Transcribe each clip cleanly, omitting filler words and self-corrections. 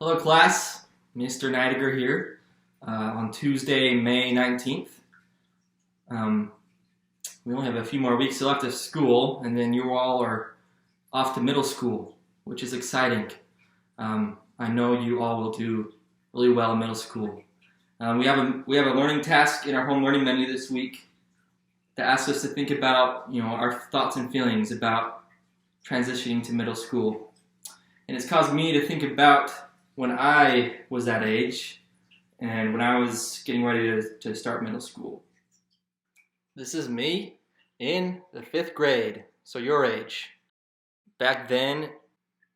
Hello class, Mr. Neidiger here on Tuesday, May 19th. We only have a few more weeks left of school and then you all are off to middle school, which is exciting. I know you all will do really well in middle school. We have a learning task in our home learning menu this week that asks us to think about our thoughts and feelings about transitioning to middle school. And it's caused me to think about when I was that age and when I was getting ready to start middle school. This is me in the 5th grade, so your age. Back then,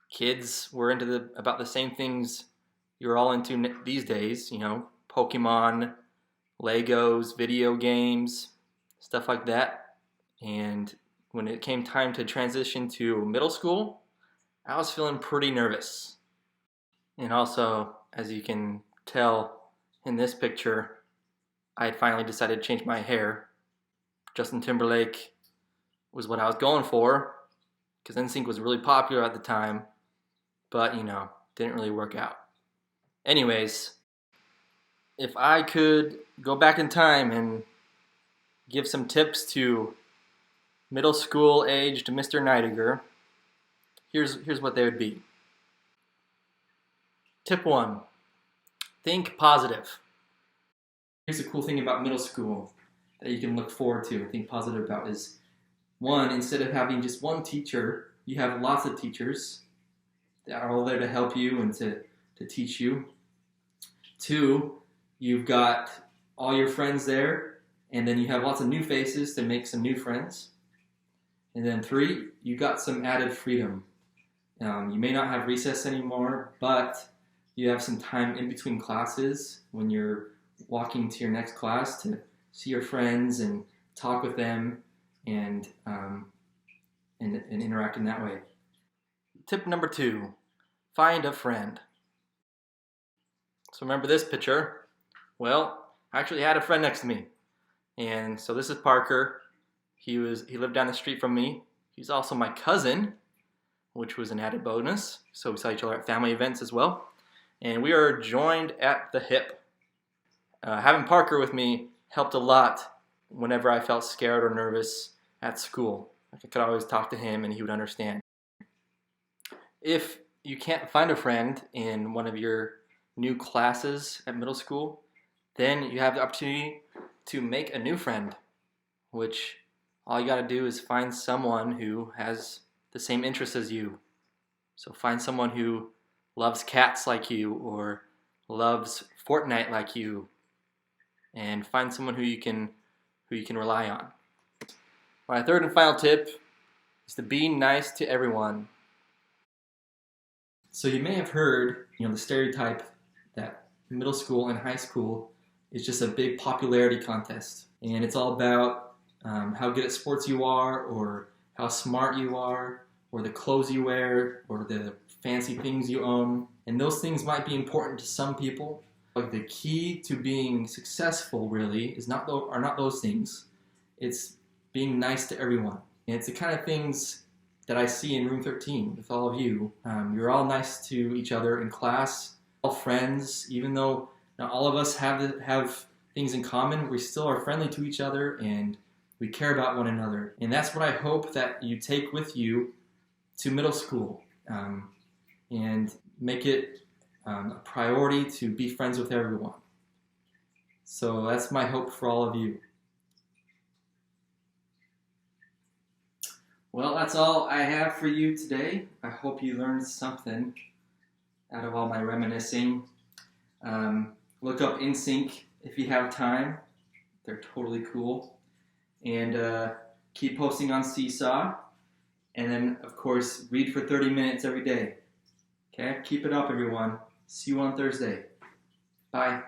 kids were into about the same things you're all into these days, Pokemon, Legos, video games, stuff like that. And when it came time to transition to middle school, I was feeling pretty nervous. And also, as you can tell in this picture, I had finally decided to change my hair. Justin Timberlake was what I was going for, because NSYNC was really popular at the time, but didn't really work out. Anyways, if I could go back in time and give some tips to middle school aged Mr. Neidiger, here's what they would be. Tip 1, think positive. Here's the cool thing about middle school that you can look forward to and think positive about is, 1, instead of having just one teacher, you have lots of teachers that are all there to help you and to teach you. 2, you've got all your friends there, and then you have lots of new faces to make some new friends. And then 3, you got some added freedom. You may not have recess anymore, but you have some time in between classes when you're walking to your next class to see your friends and talk with them and interact in that way. Tip number 2, find a friend. So remember this picture? Well, I actually had a friend next to me. And so this is Parker. He lived down the street from me. He's also my cousin, which was an added bonus. So we saw each other at family events as well. And we are joined at the hip. Having Parker with me helped a lot whenever I felt scared or nervous at school. I could always talk to him and he would understand. If you can't find a friend in one of your new classes at middle school, then you have the opportunity to make a new friend, which all you got to do is find someone who has the same interests as you. So find someone who loves cats like you or loves Fortnite like you, and find someone who you can rely on. My third and final tip is to be nice to everyone. So you may have heard, the stereotype that middle school and high school is just a big popularity contest, and it's all about how good at sports you are, or how smart you are, or the clothes you wear, or the fancy things you own. And those things might be important to some people, but the key to being successful really are not those things. It's being nice to everyone. And it's the kind of things that I see in room 13 with all of you. You're all nice to each other in class, all friends. Even though not all of us have things in common, we still are friendly to each other and we care about one another. And that's what I hope that you take with you to middle school, and make it a priority to be friends with everyone. So that's my hope for all of you. Well, that's all I have for you today. I hope you learned something out of all my reminiscing. Look up NSYNC if you have time. They're totally cool. And keep posting on Seesaw. And then, of course, read for 30 minutes every day. Okay? Keep it up, everyone. See you on Thursday. Bye.